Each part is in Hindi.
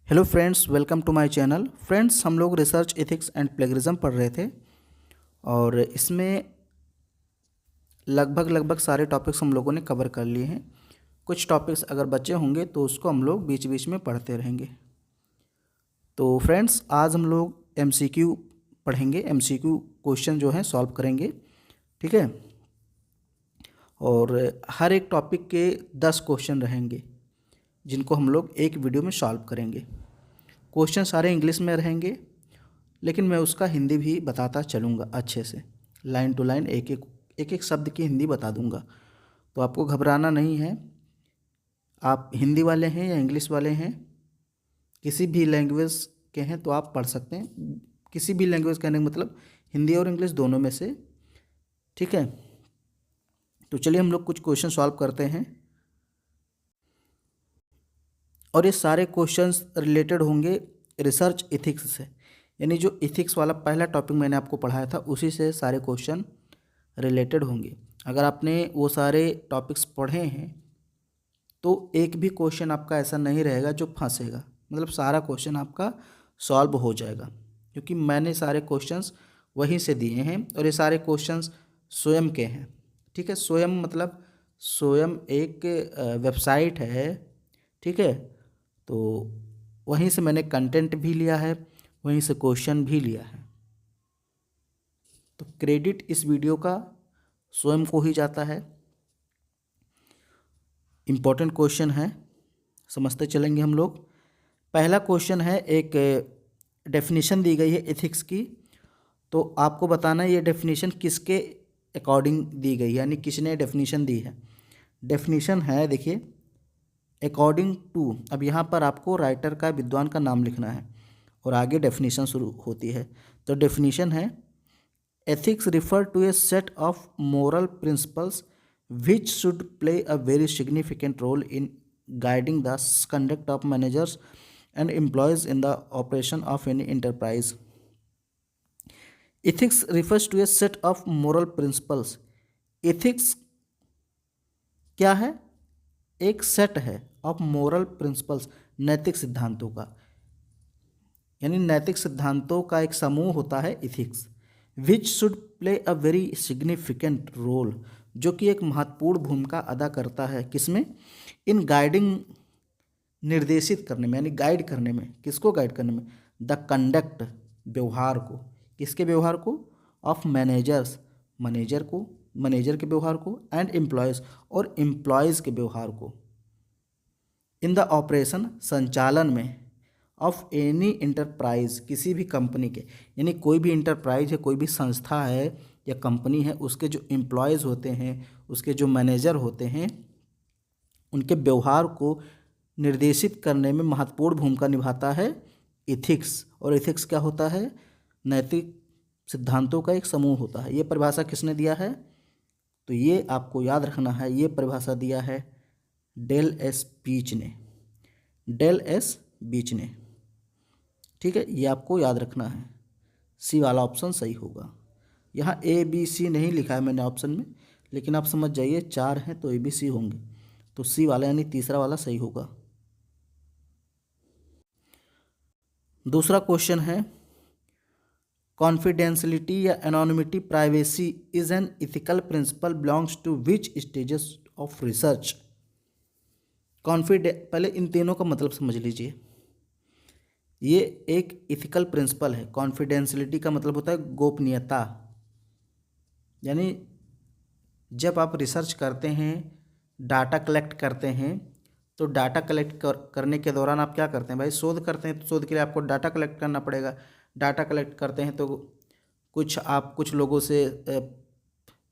Hello friends, welcome to my channel. Friends, हम लोग रिसर्च एथिक्स एंड प्लेगरिज्म पढ़ रहे थे और इसमें लगभग सारे टॉपिक्स हम लोगों ने कवर कर लिए हैं। कुछ टॉपिक्स अगर बचे होंगे तो उसको हम लोग बीच बीच में पढ़ते रहेंगे। तो फ्रेंड्स, आज हम लोग एमसीक्यू पढ़ेंगे। एमसीक्यू क्वेश्चन जो हैं सॉल्व करेंगे, ठीक है। और हर एक टॉपिक के 10 क्वेश्चन रहेंगे जिनको हम लोग एक वीडियो में सॉल्व करेंगे। क्वेश्चन सारे इंग्लिश में रहेंगे, लेकिन मैं उसका हिंदी भी बताता चलूँगा अच्छे से, लाइन टू लाइन एक एक शब्द की हिंदी बता दूँगा। तो आपको घबराना नहीं है। आप हिंदी वाले हैं या इंग्लिश वाले हैं, किसी भी लैंग्वेज के हैं तो आप पढ़ सकते हैं। किसी भी लैंग्वेज कहने का मतलब हिंदी और इंग्लिश दोनों में से, ठीक है। तो चलिए हम लोग कुछ क्वेश्चन सॉल्व करते हैं और ये सारे क्वेश्चंस रिलेटेड होंगे रिसर्च एथिक्स से। यानी जो एथिक्स वाला पहला टॉपिक मैंने आपको पढ़ाया था उसी से सारे क्वेश्चन रिलेटेड होंगे। अगर आपने वो सारे टॉपिक्स पढ़े हैं तो एक भी क्वेश्चन आपका ऐसा नहीं रहेगा जो फंसेगा, मतलब सारा क्वेश्चन आपका सॉल्व हो जाएगा, क्योंकि मैंने सारे क्वेश्चंस वहीं से दिए हैं और ये सारे क्वेश्चंस स्वयं के हैं, ठीक है। स्वयं मतलब स्वयं एक वेबसाइट है, ठीक है। तो वहीं से मैंने कंटेंट भी लिया है, वहीं से क्वेश्चन भी लिया है। तो क्रेडिट इस वीडियो का स्वयं को ही जाता है। इम्पोर्टेंट क्वेश्चन है, समझते चलेंगे हम लोग। पहला क्वेश्चन है, एक डेफिनेशन दी गई है एथिक्स की। तो आपको बताना है ये डेफिनेशन किसके अकॉर्डिंग दी गई है, यानी किसने डेफिनेशन दी है। डेफिनेशन है, देखिए, अकॉर्डिंग टू। अब यहाँ पर आपको राइटर का, विद्वान का नाम लिखना है और आगे डेफिनेशन शुरू होती है। तो डेफिनेशन है, ethics refer to a set of moral principles which should play a very significant role in guiding the conduct of managers and employees in the operation of any enterprise. Ethics refers to a set of moral principles. Ethics क्या है? एक सेट है ऑफ मोरल प्रिंसिपल्स, नैतिक सिद्धांतों का, यानी नैतिक सिद्धांतों का एक समूह होता है ethics. Which should play a very significant role, जो कि एक महत्वपूर्ण भूमिका अदा करता है किसमें? इन गाइडिंग, निर्देशित करने में, यानी गाइड करने में। किसको गाइड करने में? द कंडक्ट, व्यवहार को। किसके व्यवहार को? ऑफ मैनेजर्स, मैनेजर को, मैनेजर के व्यवहार को, एंड एम्प्लॉयज़, और एम्प्लॉयज़ के व्यवहार को। इन द ऑपरेशन, संचालन में, ऑफ एनी इंटरप्राइज, किसी भी कंपनी के, यानी कोई भी इंटरप्राइज है, कोई भी संस्था है या कंपनी है, उसके जो एम्प्लॉयज़ होते हैं, उसके जो मैनेजर होते हैं, उनके व्यवहार को निर्देशित करने में महत्वपूर्ण भूमिका निभाता है इथिक्स। और इथिक्स क्या होता है? नैतिक सिद्धांतों का एक समूह होता है। ये परिभाषा किसने दिया है? तो ये आपको याद रखना है, ये परिभाषा दिया है डेल एस बीच ने, डेल एस बीच ने, ठीक है। ये आपको याद रखना है। सी वाला ऑप्शन सही होगा। यहाँ ए बी सी नहीं लिखा है मैंने ऑप्शन में, लेकिन आप समझ जाइए 4 हैं तो ए बी सी होंगे, तो सी वाला यानी तीसरा वाला सही होगा। दूसरा क्वेश्चन है, कॉन्फिडेंशियलिटी या anonymity privacy is an ethical principle belongs to which stages of research. पहले इन तीनों का मतलब समझ लीजिए। ये एक इथिकल प्रिंसिपल है। कॉन्फिडेंशियलिटी का मतलब होता है गोपनीयता, यानी जब आप रिसर्च करते हैं, डाटा कलेक्ट करते हैं, तो डाटा कलेक्ट करने के दौरान आप क्या करते हैं भाई? शोध करते हैं। तो शोध के लिए आपको डाटा कलेक्ट करना पड़ेगा। डाटा कलेक्ट करते हैं तो कुछ लोगों से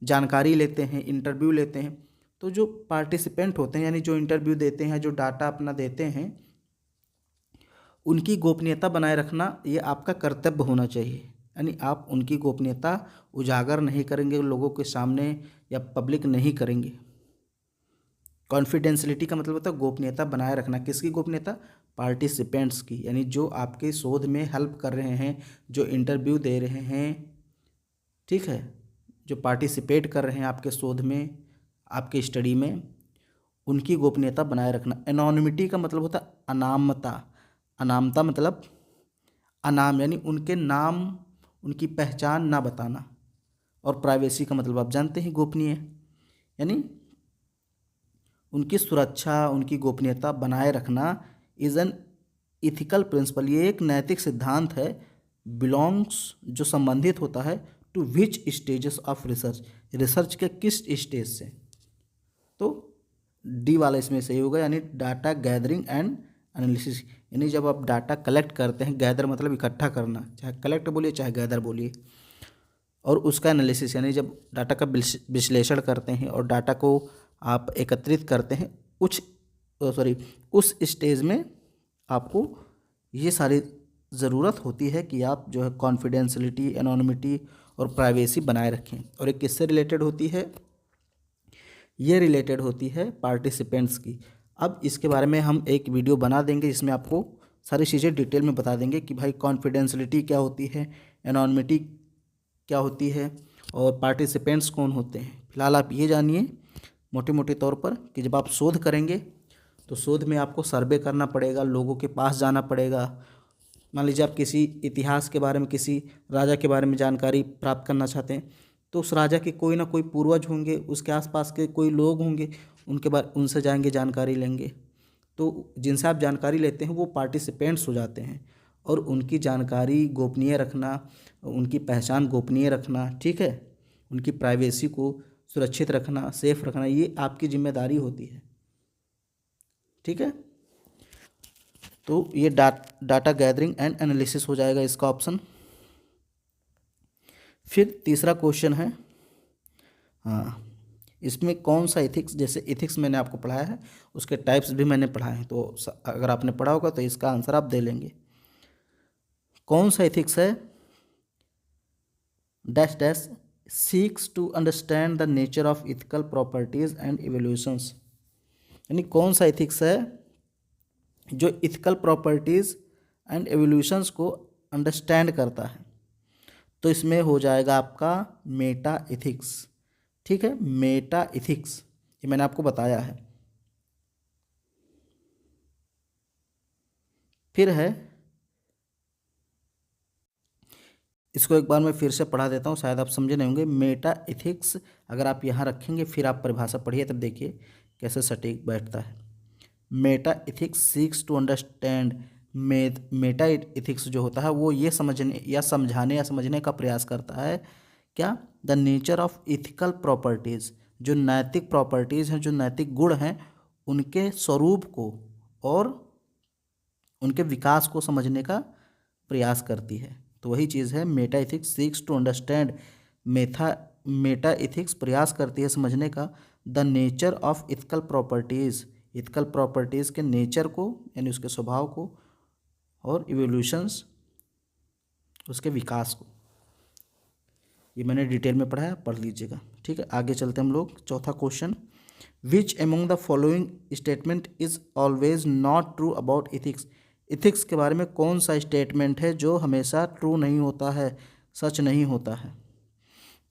जानकारी लेते हैं, इंटरव्यू लेते हैं। तो जो पार्टिसिपेंट होते हैं, यानी जो इंटरव्यू देते हैं, जो डाटा अपना देते हैं, उनकी गोपनीयता बनाए रखना ये आपका कर्तव्य होना चाहिए। यानी आप उनकी गोपनीयता उजागर नहीं करेंगे लोगों के सामने, या पब्लिक नहीं करेंगे। कॉन्फिडेंशियलिटी का मतलब होता है गोपनीयता बनाए रखना। किसकी गोपनीयता? पार्टिसिपेंट्स की, यानी जो आपके शोध में हेल्प कर रहे हैं, जो इंटरव्यू दे रहे हैं, ठीक है, जो पार्टिसिपेट कर रहे हैं आपके शोध में, आपके स्टडी में, उनकी गोपनीयता बनाए रखना। एनोनिमिटी का मतलब होता है अनामता। अनामता मतलब अनाम यानी उनके नाम, उनकी पहचान ना बताना। और प्राइवेसी का मतलब आप जानते हैं, गोपनीय, यानी उनकी सुरक्षा, उनकी गोपनीयता बनाए रखना इज़ एन इथिकल प्रिंसिपल, ये एक नैतिक सिद्धांत है, बिलोंग्स जो संबंधित होता है to which stages of research, research के किस स्टेज से। तो डी वाला इसमें सही होगा, यानी डाटा गैदरिंग एंड एनालिसिस, यानी जब आप डाटा कलेक्ट करते हैं, गैदर मतलब इकट्ठा करना, चाहे कलेक्ट बोलिए चाहे गैदर बोलिए, और उसका एनालिसिस यानी जब डाटा का विश्लेषण करते हैं और डाटा को आप एकत्रित करते हैं, उस स्टेज में आपको ये सारी ज़रूरत होती है कि आप जो है कॉन्फिडेंशियलिटी, एनोनिमिटी और प्राइवेसी बनाए रखें। और एक किससे रिलेटेड होती है, ये रिलेटेड होती है पार्टिसिपेंट्स की। अब इसके बारे में हम एक वीडियो बना देंगे जिसमें आपको सारी चीज़ें डिटेल में बता देंगे कि भाई कॉन्फिडेंशियलिटी क्या होती है, एनोनिमिटी क्या होती है और पार्टिसिपेंट्स कौन होते हैं। फिलहाल आप ये जानिए मोटे मोटे तौर पर कि जब आप शोध करेंगे तो शोध में आपको सर्वे करना पड़ेगा, लोगों के पास जाना पड़ेगा। मान लीजिए आप किसी इतिहास के बारे में, किसी राजा के बारे में जानकारी प्राप्त करना चाहते हैं, तो उस राजा के कोई ना कोई पूर्वज होंगे, उसके आसपास के कोई लोग होंगे, उनसे जाएंगे, जानकारी लेंगे। तो जिनसे आप जानकारी लेते हैं वो पार्टिसिपेंट्स हो जाते हैं, और उनकी जानकारी गोपनीय रखना, उनकी पहचान गोपनीय रखना, ठीक है, उनकी प्राइवेसी को सुरक्षित रखना, सेफ रखना, ये आपकी जिम्मेदारी होती है, ठीक है। तो ये डाटा गैदरिंग एंड एनालिसिस हो जाएगा इसका ऑप्शन। फिर तीसरा क्वेश्चन है, हाँ, इसमें कौन सा इथिक्स, जैसे इथिक्स मैंने आपको पढ़ाया है, उसके टाइप्स भी मैंने पढ़ाए हैं, तो अगर आपने पढ़ा होगा तो इसका आंसर आप दे लेंगे। कौन सा इथिक्स है, dash dash seeks to understand the nature of ethical properties and evolutions, यानी कौन सा इथिक्स है जो इथिकल प्रॉपर्टीज एंड एवोल्यूशंस को अंडरस्टैंड करता है। तो इसमें हो जाएगा आपका मेटा इथिक्स, ठीक है, मेटा इथिक्स, ये मैंने आपको बताया है। फिर है, इसको एक बार मैं फिर से पढ़ा देता हूँ, शायद आप समझे नहीं होंगे। मेटा इथिक्स अगर आप यहाँ रखेंगे फिर आप परिभाषा पढ़िए, तब देखिए कैसे सटीक बैठता है। Meta ethics seeks to understand, meta ethics जो होता है वो ये समझने या समझाने या समझने का प्रयास करता है, क्या, the nature of ethical properties, जो नैतिक प्रॉपर्टीज़ हैं, जो नैतिक गुण हैं, उनके स्वरूप को और उनके विकास को समझने का प्रयास करती है। तो वही चीज़ है meta ethics seeks to understand, meta ethics प्रयास करती है समझने का the nature of ethical properties, ethical properties के नेचर को यानी उसके स्वभाव को, और इवोल्यूशंस उसके विकास को। ये मैंने डिटेल में पढ़ा है, पढ़ लीजिएगा, ठीक है। आगे चलते हम लोग, चौथा question, which among the following statement is always not true about ethics, ethics के बारे में कौन सा स्टेटमेंट है जो हमेशा ट्रू नहीं होता है, सच नहीं होता है।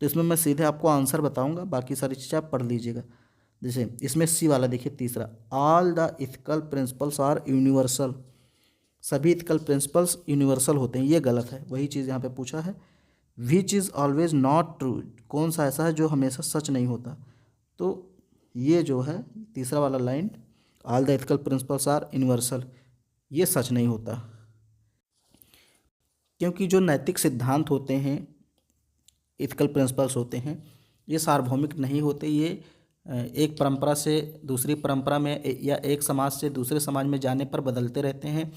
तो इसमें मैं सीधे आपको आंसर बताऊंगा, बाकी सारी चीज़ें आप पढ़ लीजिएगा। जैसे इसमें सी वाला देखिए तीसरा, all the ethical principles are universal, सभी इथिकल प्रिंसिपल्स यूनिवर्सल होते हैं, ये गलत है। वही चीज़ यहाँ पे पूछा है, which is always not true, कौन सा ऐसा है जो हमेशा सच नहीं होता। तो ये जो है तीसरा वाला line, all the ethical principles are universal, ये सच नहीं होता, क्योंकि जो नैतिक सिद्धांत होते हैं, इथिकल प्रिंसिपल्स होते हैं, ये सार्वभौमिक नहीं होते। ये एक परंपरा से दूसरी परंपरा में या एक समाज से दूसरे समाज में जाने पर बदलते रहते हैं।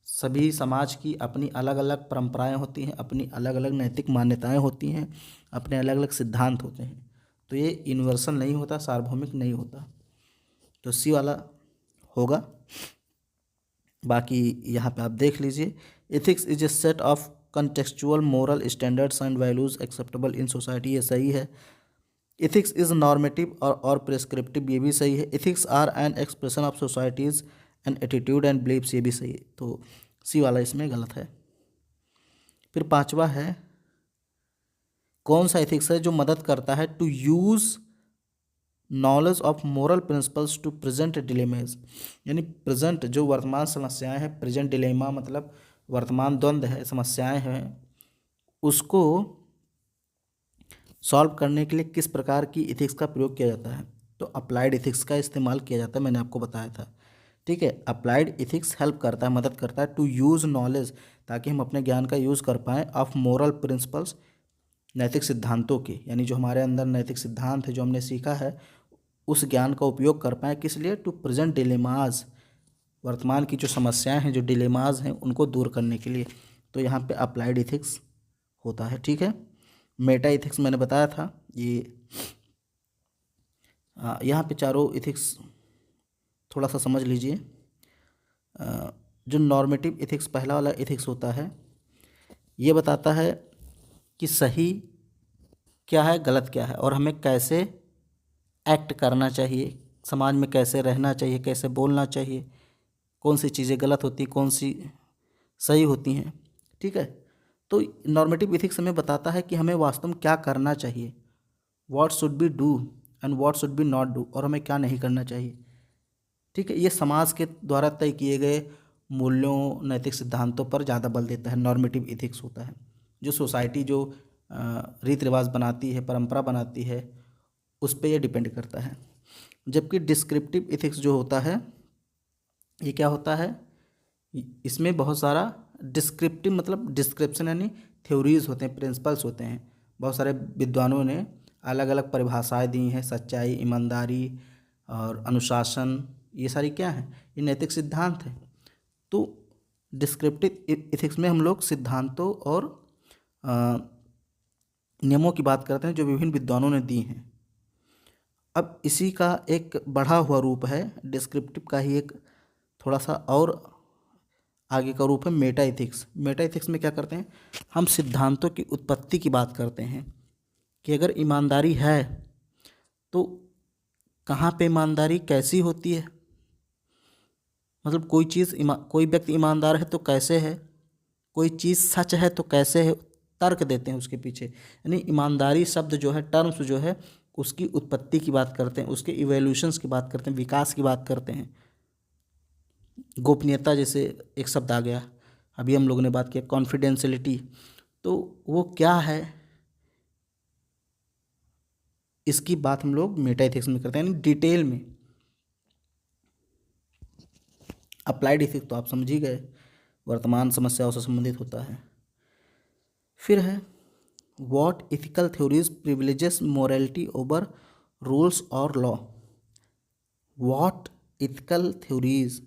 सभी समाज की अपनी अलग अलग परंपराएं होती हैं, अपनी अलग अलग नैतिक मान्यताएं होती हैं, अपने अलग अलग सिद्धांत होते हैं। तो ये यूनिवर्सल नहीं होता, सार्वभौमिक नहीं होता। तो सी वाला होगा। बाकी यहाँ पे आप देख लीजिए, ethics is a set of contextual moral standards and values acceptable in society, ये सही है। एथिक्स इज नॉर्मेटिव और प्रेस्क्रिप्टिव, ये भी सही है। Ethics are an expression of societies and attitude and believes, ये भी सही है। तो सी वाला इसमें गलत है। फिर पांचवा है, कौन सा एथिक्स है जो मदद करता है to use knowledge of moral principles to present dilemmas, यानी प्रेजेंट जो वर्तमान समस्याएं हैं, प्रेजेंट डिलेमा मतलब वर्तमान द्वंद्व है, समस्याएं हैं, उसको सॉल्व करने के लिए किस प्रकार की इथिक्स का प्रयोग किया जाता है। तो अप्लाइड इथिक्स का इस्तेमाल किया जाता है, मैंने आपको बताया था। ठीक है, अप्लाइड इथिक्स हेल्प करता है, मदद करता है टू यूज़ नॉलेज, ताकि हम अपने ज्ञान का यूज़ कर पाएँ, ऑफ मोरल प्रिंसिपल्स, नैतिक सिद्धांतों के, यानी जो हमारे अंदर नैतिक सिद्धांत है, जो हमने सीखा है, उस ज्ञान का उपयोग कर पाएँ, किस लिए, टू प्रेजेंट डिलेमाज, वर्तमान की जो समस्याएं हैं, जो डिलेमाज हैं, उनको दूर करने के लिए। तो यहाँ पे अप्लाइड इथिक्स होता है। ठीक है, मेटा इथिक्स मैंने बताया था, ये यहाँ पे चारों इथिक्स थोड़ा सा समझ लीजिए। जो नॉर्मेटिव इथिक्स पहला वाला इथिक्स होता है, ये बताता है कि सही क्या है, गलत क्या है, और हमें कैसे एक्ट करना चाहिए, समाज में कैसे रहना चाहिए, कैसे बोलना चाहिए, कौन सी चीज़ें गलत होती, कौन सी सही होती हैं। ठीक है, तो नॉर्मेटिव इथिक्स हमें बताता है कि हमें वास्तव में क्या करना चाहिए, what should be do and what should be not do, और हमें क्या नहीं करना चाहिए। ठीक है, ये समाज के द्वारा तय किए गए मूल्यों, नैतिक सिद्धांतों पर ज़्यादा बल देता है, नॉर्मेटिव इथिक्स होता है। जो सोसाइटी जो रीति रिवाज बनाती है, परंपरा बनाती है, उस पर यह डिपेंड करता है। जबकि डिस्क्रिप्टिव इथिक्स जो होता है, ये क्या होता है, इसमें बहुत सारा डिस्क्रिप्टिव मतलब डिस्क्रिप्शन यानी थ्योरीज होते हैं, प्रिंसिपल्स होते हैं। बहुत सारे विद्वानों ने अलग अलग परिभाषाएं दी हैं, सच्चाई, ईमानदारी और अनुशासन, ये सारी क्या है, ये नैतिक सिद्धांत है। तो डिस्क्रिप्टिव इथिक्स में हम लोग सिद्धांतों और नियमों की बात करते हैं जो विभिन्न विद्वानों ने दी हैं। अब इसी का एक बढ़ा हुआ रूप है, डिस्क्रिप्टिव का ही एक थोड़ा सा और आगे का रूप है मेटा इथिक्स। मेटा इथिक्स में क्या करते हैं, हम सिद्धांतों की उत्पत्ति की बात करते हैं कि अगर ईमानदारी है तो कहाँ पे ईमानदारी कैसी होती है, मतलब कोई चीज़ कोई व्यक्ति ईमानदार है तो कैसे है, कोई चीज़ सच है तो कैसे है, तर्क देते हैं उसके पीछे। यानी ईमानदारी शब्द जो है, टर्म्स जो है, उसकी उत्पत्ति की बात करते हैं, उसके इवोल्यूशंस की बात करते हैं, विकास की बात करते हैं। गोपनीयता जैसे एक शब्द आ गया, अभी हम लोगों ने बात किया कॉन्फिडेंशियलिटी, तो वो क्या है, इसकी बात हम लोग मेटा इथिक्स में करते हैं, यानी डिटेल में। अप्लाइड इथिक्स तो आप समझ ही गए, वर्तमान समस्याओं से संबंधित होता है। फिर है what ethical theories privileges morality over rules और लॉ। व्हाट इथिकल थ्योरीज,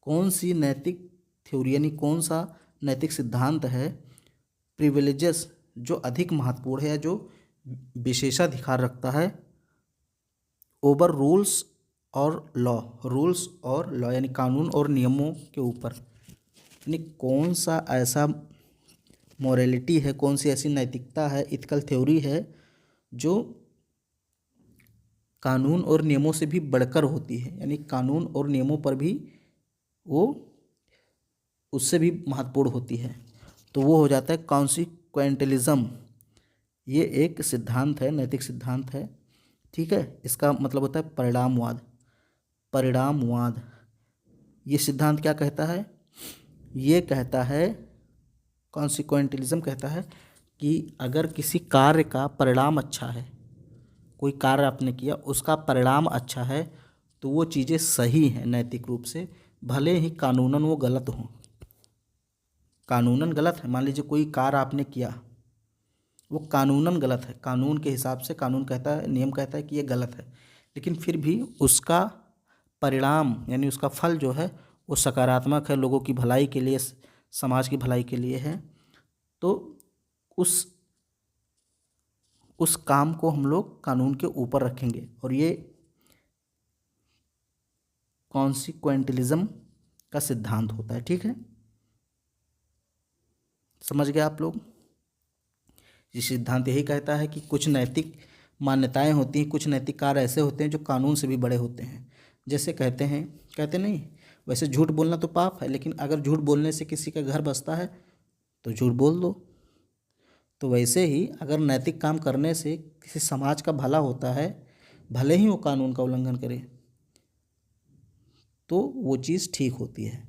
कौन सी नैतिक थ्योरी यानी कौन सा नैतिक सिद्धांत है, प्रिविलेजेस जो अधिक महत्वपूर्ण है या जो विशेषाधिकार रखता है, ओवर रूल्स और लॉ, रूल्स और लॉ यानी कानून और नियमों के ऊपर, यानी कौन सा ऐसा मोरालिटी है, कौन सी ऐसी नैतिकता है, इथिकल थ्योरी है जो कानून और नियमों से भी बढ़कर होती है, यानी कानून और नियमों पर भी वो उससे भी महत्वपूर्ण होती है। तो वो हो जाता है कॉन्सिक्वेंटलिज्म। ये एक सिद्धांत है, नैतिक सिद्धांत है। ठीक है, इसका मतलब होता है परिणामवाद। परिणामवाद, ये सिद्धांत क्या कहता है, ये कहता है, कॉन्सिक्वेंटलिज्म कहता है कि अगर किसी कार्य का परिणाम अच्छा है, कोई कार्य आपने किया उसका परिणाम अच्छा है, तो वो चीज़ें सही हैं नैतिक रूप से, भले ही कानूनन वो गलत हों। कानूनन गलत है, मान लीजिए कोई कार्य आपने किया, वो कानूनन गलत है, कानून के हिसाब से कानून कहता है, नियम कहता है कि ये गलत है, लेकिन फिर भी उसका परिणाम यानी उसका फल जो है वो सकारात्मक है, लोगों की भलाई के लिए, समाज की भलाई के लिए है, तो उस काम को हम लोग कानून के ऊपर रखेंगे। और ये कॉन्सिक्वेंटलिज्म का सिद्धांत होता है। ठीक है, समझ गए आप लोग। ये सिद्धांत यही कहता है कि कुछ नैतिक मान्यताएं होती हैं, कुछ नैतिक कार्य ऐसे होते हैं जो कानून से भी बड़े होते हैं। जैसे कहते नहीं, वैसे झूठ बोलना तो पाप है, लेकिन अगर झूठ बोलने से किसी का घर बसता है तो झूठ बोल दो। तो वैसे ही अगर नैतिक काम करने से किसी समाज का भला होता है भले ही वो कानून का उल्लंघन करे तो वो चीज़ ठीक होती है।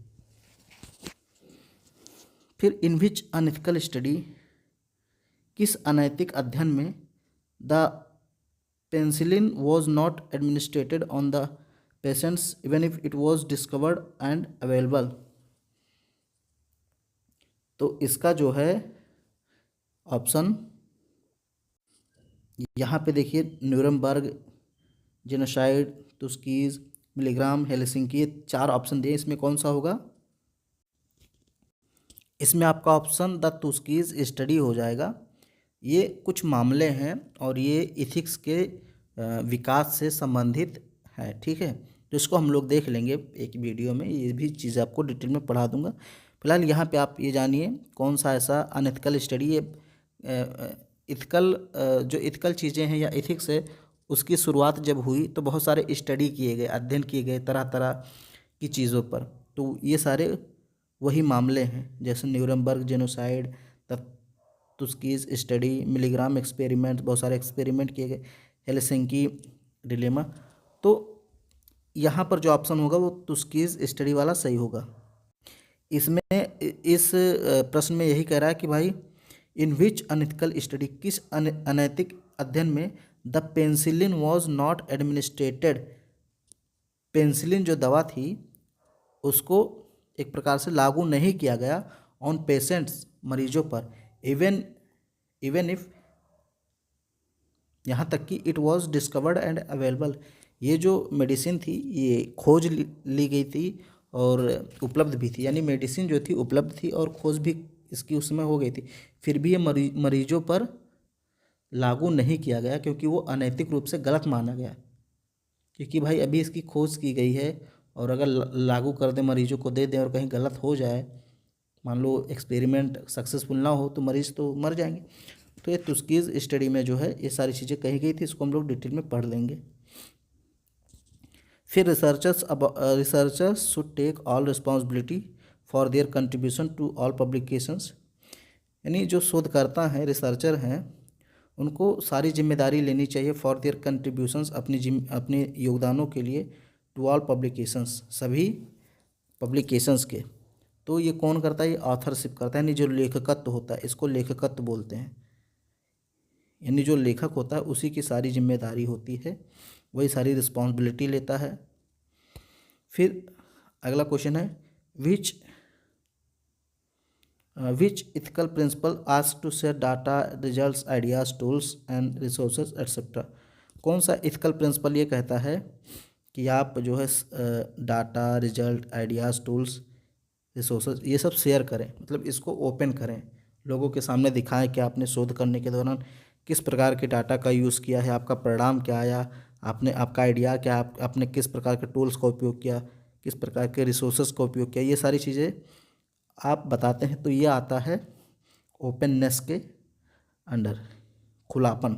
फिर इन विच अनएथिकल स्टडी, किस अनैतिक अध्ययन में the penicillin was not administrated on the patients even if it was discovered and available. तो इसका जो है ऑप्शन यहाँ पे देखिए, न्यूरमबर्ग, जेनोसाइड, तुस्कीज, मिलीग्राम, हेलसिंकी, ये 4 ऑप्शन दिए, इसमें कौन सा होगा? इसमें आपका ऑप्शन द तुस्कीज स्टडी हो जाएगा। ये कुछ मामले हैं और ये इथिक्स के विकास से संबंधित है, ठीक है। तो इसको हम लोग देख लेंगे एक वीडियो में, ये भी चीज़ें आपको डिटेल में पढ़ा दूंगा। फिलहाल यहाँ पे आप ये जानिए कौन सा ऐसा अनएथिकल स्टडी, ये इथिकल जो इथिकल चीज़ें हैं या इथिक्स है, उसकी शुरुआत जब हुई तो बहुत सारे स्टडी किए गए, अध्ययन किए गए तरह तरह की चीज़ों पर। तो ये सारे वही मामले हैं, जैसे Nuremberg genocide, Tuskegee study, Milgram experiment, बहुत सारे एक्सपेरिमेंट किए गए, हेलसिंकी डिलेमा। तो यहाँ पर जो ऑप्शन होगा वो तुस्कीज स्टडी वाला सही होगा। इसमें इस प्रश्न में यही कह रहा है कि भाई इन विच अनएथिकल स्टडी, किस अनैतिक अध्ययन में the penicillin was not administrated, penicillin जो दवा थी उसको एक प्रकार से लागू नहीं किया गया ऑन पेशेंट्स, मरीजों पर, इवन इफ, यहाँ तक कि it was discovered and available, ये जो मेडिसिन थी ये खोज ली गई थी और उपलब्ध भी थी, यानी मेडिसिन जो थी उपलब्ध थी और खोज भी इसकी उस समय हो गई थी, फिर भी ये मरीजों पर लागू नहीं किया गया क्योंकि वो अनैतिक रूप से गलत माना गया। क्योंकि भाई अभी इसकी खोज की गई है और अगर लागू कर दें, मरीजों को दे दें और कहीं गलत हो जाए, मान लो एक्सपेरिमेंट सक्सेसफुल ना हो तो मरीज़ तो मर जाएंगे। तो ये तुस्कीज स्टडी में जो है ये सारी चीज़ें कही गई थी, इसको हम लोग डिटेल में पढ़ लेंगे। फिर researchers should take all responsibility for their contribution to all publications, यानी जो शोधकर्ता हैं, रिसर्चर हैं, उनको सारी जिम्मेदारी लेनी चाहिए फॉर देयर कंट्रीब्यूशंस, अपने योगदानों के लिए, टू ऑल पब्लिकेशंस, सभी पब्लिकेशंस के। तो ये कौन करता है? ये ऑथरशिप करता है, यानी जो लेखकत्व होता है, इसको लेखकत्व बोलते हैं। यानी जो लेखक होता है उसी की सारी जिम्मेदारी होती है, वही सारी रिस्पॉन्सिबिलिटी लेता है। फिर अगला क्वेश्चन है which ethical principle ask to share data, results, ideas, tools and resources etcetera. कौन सा इथिकल प्रिंसिपल ये कहता है कि आप जो है data, result, ideas, tools, resources ये सब शेयर करें, मतलब इसको ओपन करें, लोगों के सामने दिखाएं कि आपने शोध करने के दौरान किस प्रकार के डाटा का यूज़ किया है, आपका परिणाम क्या आया, आपका आइडिया क्या, आपने किस प्रकार के टूल्स का उपयोग किया, किस प्रकार के रिसोर्सेज का उपयोग किया, ये सारी चीज़ें आप बताते हैं। तो ये आता है ओपननेस के अंडर, खुलापन।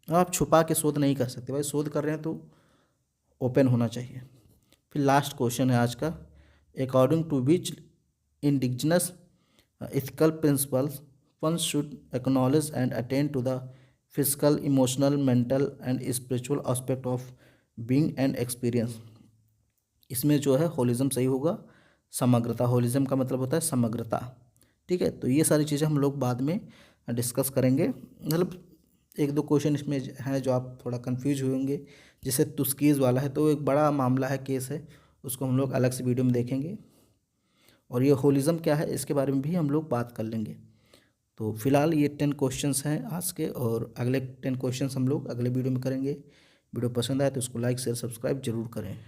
आप छुपा के शोध नहीं कर सकते भाई, शोध कर रहे हैं तो ओपन होना चाहिए। फिर लास्ट क्वेश्चन है आज का, according to which indigenous ethical principles one should acknowledge and attend to the physical, emotional, mental and spiritual aspect of being and experience. इसमें जो है होलिज्म सही होगा, समग्रता, होलिज्म का मतलब होता है समग्रता, ठीक है। तो ये सारी चीज़ें हम लोग बाद में डिस्कस करेंगे। मतलब एक दो क्वेश्चन इसमें हैं जो आप थोड़ा कंफ्यूज होंगे, जैसे तुस्कीज़ वाला है तो एक बड़ा मामला है, केस है, उसको हम लोग अलग से वीडियो में देखेंगे। और ये होलिज्म क्या है इसके बारे में भी हम लोग बात कर लेंगे। तो फिलहाल ये 10 क्वेश्चंस हैं आज के, और अगले 10 क्वेश्चंस हम लोग अगले वीडियो में करेंगे। वीडियो पसंद आए तो उसको लाइक, शेयर, सब्सक्राइब जरूर करें।